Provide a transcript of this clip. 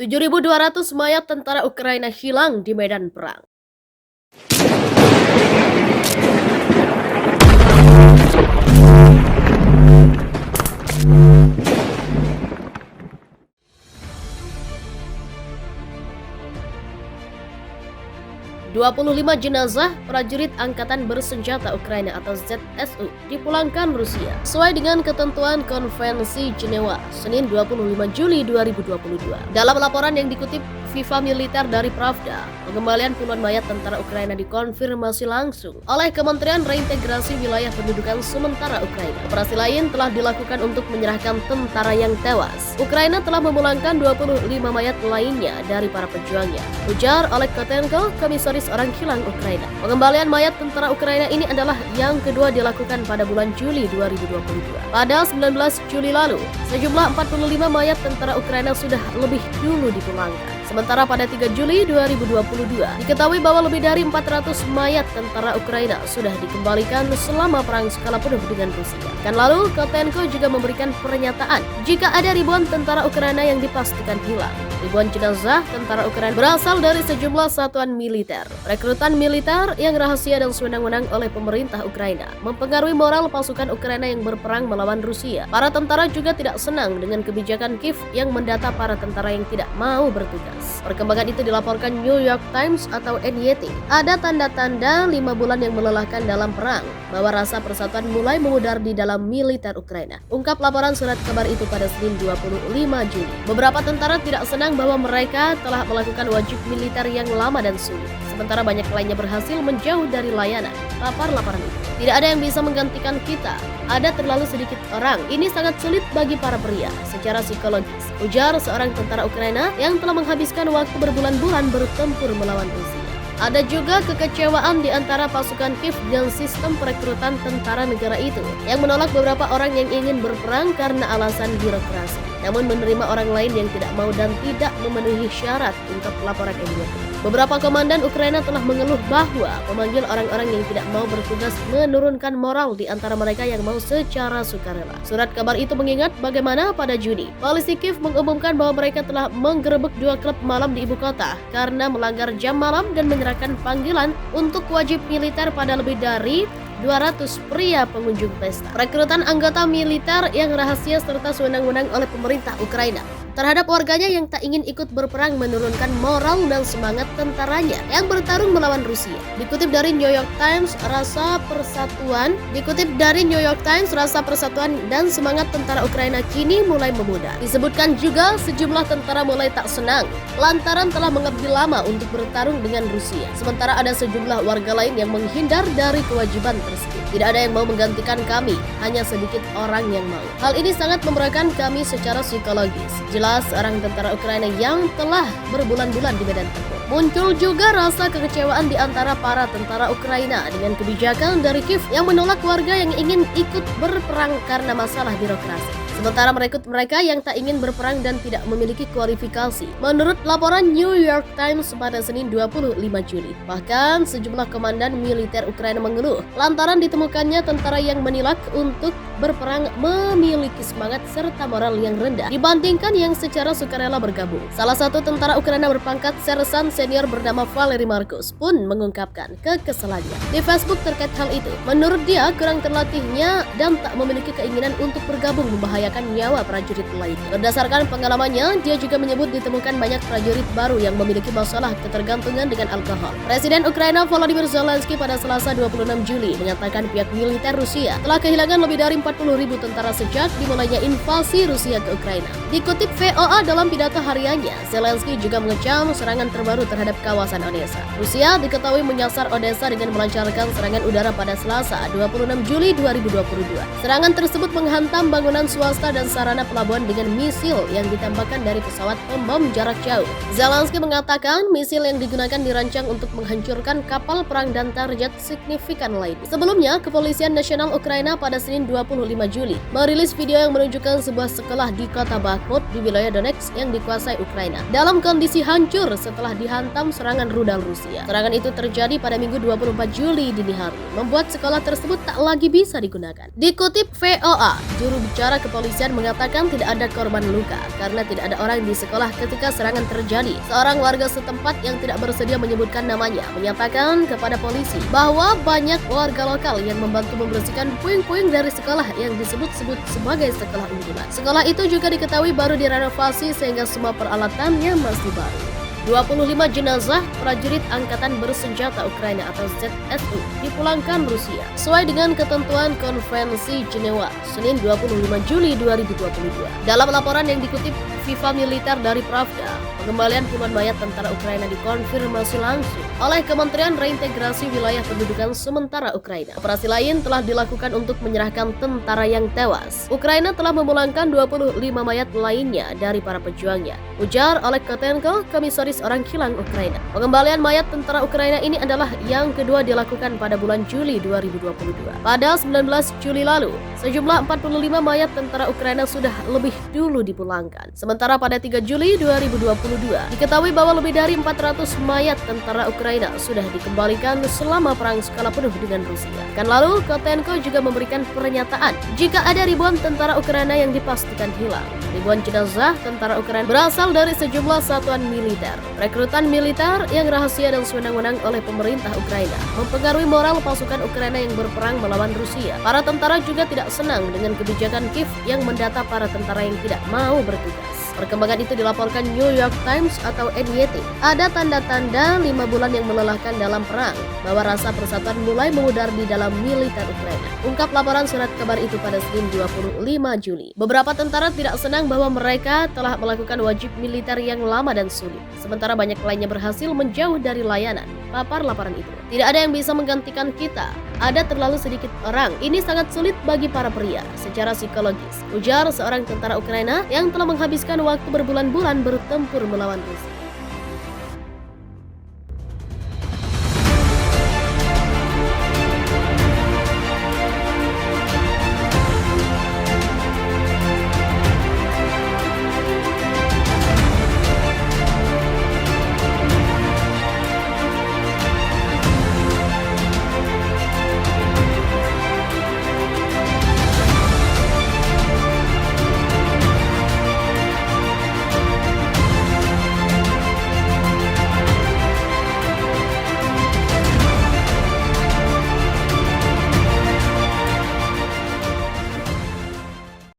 7.200 mayat tentara Ukraina hilang di medan perang. 25 jenazah prajurit Angkatan Bersenjata Ukraina atau ZSU dipulangkan Rusia sesuai dengan ketentuan Konvensi Jenewa Senin 25 Juli 2022. Dalam laporan yang dikutip Viva Militer dari Pravda, pengembalian puluhan mayat tentara Ukraina dikonfirmasi langsung oleh Kementerian Reintegrasi Wilayah Pendudukan Sementara Ukraina. Operasi lain telah dilakukan untuk menyerahkan tentara yang tewas. Ukraina telah memulangkan 25 mayat lainnya dari para pejuangnya, ujar Oleg Kotenko, Komisaris Orang Hilang Ukraina. Pengembalian mayat tentara Ukraina ini adalah yang kedua dilakukan pada bulan Juli 2022. Pada 19 Juli lalu, sejumlah 45 mayat tentara Ukraina sudah lebih dulu dipulangkan. Sementara pada 3 Juli 2022, diketahui bahwa lebih dari 400 mayat tentara Ukraina sudah dikembalikan selama perang skala penuh dengan Rusia. Kan lalu, Kotenko juga memberikan pernyataan jika ada ribuan tentara Ukraina yang dipastikan hilang. Ribuan jenazah tentara Ukraina berasal dari sejumlah satuan militer. Rekrutan militer yang rahasia dan sewenang-wenang oleh pemerintah Ukraina mempengaruhi moral pasukan Ukraina yang berperang melawan Rusia. Para tentara juga tidak senang dengan kebijakan Kiev yang mendata para tentara yang tidak mau bertugas. Perkembangan itu dilaporkan New York Times atau NYT. Ada tanda-tanda 5 bulan yang melelahkan dalam perang, bahwa rasa persatuan mulai memudar di dalam militer Ukraina. Ungkap laporan surat kabar itu pada Senin 25 Juli. Beberapa tentara tidak senang bahwa mereka telah melakukan wajib militer yang lama dan sulit, sementara banyak lainnya berhasil menjauh dari layanan. Lapar laporan itu. Tidak ada yang bisa menggantikan kita. Ada terlalu sedikit orang. Ini sangat sulit bagi para pria secara psikologis, ujar seorang tentara Ukraina yang telah menghabiskan waktu berbulan-bulan bertempur melawan Rusia. Ada juga kekecewaan di antara pasukan Kiev dan sistem perekrutan tentara negara itu yang menolak beberapa orang yang ingin berperang karena alasan birokrasi, namun menerima orang lain yang tidak mau dan tidak memenuhi syarat, ungkap laporan NYT. Beberapa komandan Ukraina telah mengeluh bahwa memanggil orang-orang yang tidak mau bertugas menurunkan moral di antara mereka yang mau secara sukarela. Surat kabar itu mengingat bagaimana pada Juni, polisi Kiev mengumumkan bahwa mereka telah menggerebek 2 klub malam di ibu kota karena melanggar jam malam dan menyerahkan panggilan untuk wajib militer pada lebih dari 200 pria pengunjung pesta. Rekrutan anggota militer yang rahasia serta sewenang-wenang oleh pemerintah Ukraina terhadap warganya yang tak ingin ikut berperang menurunkan moral dan semangat tentaranya yang bertarung melawan Rusia. Dikutip dari New York Times, rasa persatuan dan semangat tentara Ukraina kini mulai memudar. Disebutkan juga sejumlah tentara mulai tak senang lantaran telah mengabdi lama untuk bertarung dengan Rusia. Sementara ada sejumlah warga lain yang menghindar dari kewajiban tersebut. Tidak ada yang mau menggantikan kami, hanya sedikit orang yang mau. Hal ini sangat memberatkan kami secara psikologis. Jelas seorang tentara Ukraina yang telah berbulan-bulan di medan tempur. Muncul juga rasa kekecewaan di antara para tentara Ukraina dengan kebijakan dari Kiev yang menolak warga yang ingin ikut berperang karena masalah birokrasi, sementara merekrut mereka yang tak ingin berperang dan tidak memiliki kualifikasi. Menurut laporan New York Times pada Senin 25 Juli, bahkan sejumlah komandan militer Ukraina mengeluh lantaran ditemukannya tentara yang menilai untuk berperang memiliki semangat serta moral yang rendah dibandingkan yang secara sukarela bergabung. Salah satu tentara Ukraina berpangkat sersan senior bernama Valery Markus pun mengungkapkan kekesalannya di Facebook terkait hal itu. Menurut dia, kurang terlatihnya dan tak memiliki keinginan untuk bergabung membahayakan nyawa prajurit lainnya. Berdasarkan pengalamannya, dia juga menyebut ditemukan banyak prajurit baru yang memiliki masalah ketergantungan dengan alkohol. Presiden Ukraina Volodymyr Zelensky pada Selasa 26 Juli menyatakan pihak militer Rusia telah kehilangan lebih dari 40.000 tentara sejak dimulainya invasi Rusia ke Ukraina. Dikutip VOA dalam pidato hariannya, Zelensky juga mengecam serangan terbaru terhadap kawasan Odessa. Rusia diketahui menyasar Odessa dengan melancarkan serangan udara pada Selasa 26 Juli 2022. Serangan tersebut menghantam bangunan swasta dan sarana pelabuhan dengan misil yang ditembakkan dari pesawat pembom jarak jauh. Zelensky mengatakan misil yang digunakan dirancang untuk menghancurkan kapal perang dan target signifikan lain. Sebelumnya, Kepolisian Nasional Ukraina pada Senin 25 Juli merilis video yang menunjukkan sebuah sekolah di kota Bakhmut di wilayah Donetsk yang dikuasai Ukraina dalam kondisi hancur setelah dihantam serangan rudal Rusia. Serangan itu terjadi pada Minggu 24 Juli dini hari, membuat sekolah tersebut tak lagi bisa digunakan. Dikutip VOA, juru bicara kepolisian mengatakan tidak ada korban luka karena tidak ada orang di sekolah ketika serangan terjadi. Seorang warga setempat yang tidak bersedia menyebutkan namanya menyatakan kepada polisi bahwa banyak warga lokal yang membantu membersihkan puing-puing dari sekolah yang disebut-sebut sebagai sekolah unggulan. Sekolah itu juga diketahui baru direnovasi sehingga semua peralatannya masih baru. 25 jenazah prajurit Angkatan Bersenjata Ukraina atau ZSU dipulangkan Rusia sesuai dengan ketentuan Konvensi Jenewa Senin 25 Juli 2022. Dalam laporan yang dikutip Viva Militer dari Pravda, pengembalian puluhan mayat tentara Ukraina dikonfirmasi langsung oleh Kementerian Reintegrasi Wilayah Pendudukan Sementara Ukraina. Operasi lain telah dilakukan untuk menyerahkan tentara yang tewas. Ukraina telah memulangkan 25 mayat lainnya dari para pejuangnya, ujar Oleg Kotenko, Komisaris Orang Hilang Ukraina. Pengembalian mayat tentara Ukraina ini adalah yang kedua dilakukan pada bulan Juli 2022. Pada 19 Juli lalu, sejumlah 45 mayat tentara Ukraina sudah lebih dulu dipulangkan. Sementara pada 3 Juli 2022, diketahui bahwa lebih dari 400 mayat tentara Ukraina sudah dikembalikan selama perang skala penuh dengan Rusia. Kan lalu, Kotenko juga memberikan pernyataan jika ada ribuan tentara Ukraina yang dipastikan hilang. Ribuan jenazah tentara Ukraina berasal dari sejumlah satuan militer. Rekrutan militer yang rahasia dan sewenang-wenang oleh pemerintah Ukraina mempengaruhi moral pasukan Ukraina yang berperang melawan Rusia. Para tentara juga tidak senang dengan kebijakan Kiev yang mendata para tentara yang tidak mau bertugas. Perkembangan itu dilaporkan New York Times atau NYT. Ada tanda-tanda 5 bulan yang melelahkan dalam perang, bahwa rasa persatuan mulai memudar di dalam militer Ukraina. Ungkap laporan surat kabar itu pada Senin 25 Juli. Beberapa tentara tidak senang bahwa mereka telah melakukan wajib militer yang lama dan sulit, sementara banyak lainnya berhasil menjauh dari layanan. Papar laporan itu. Tidak ada yang bisa menggantikan kita. Ada terlalu sedikit orang. Ini sangat sulit bagi para pria secara psikologis, ujar seorang tentara Ukraina yang telah menghabiskan waktu berbulan-bulan bertempur melawan Rusia.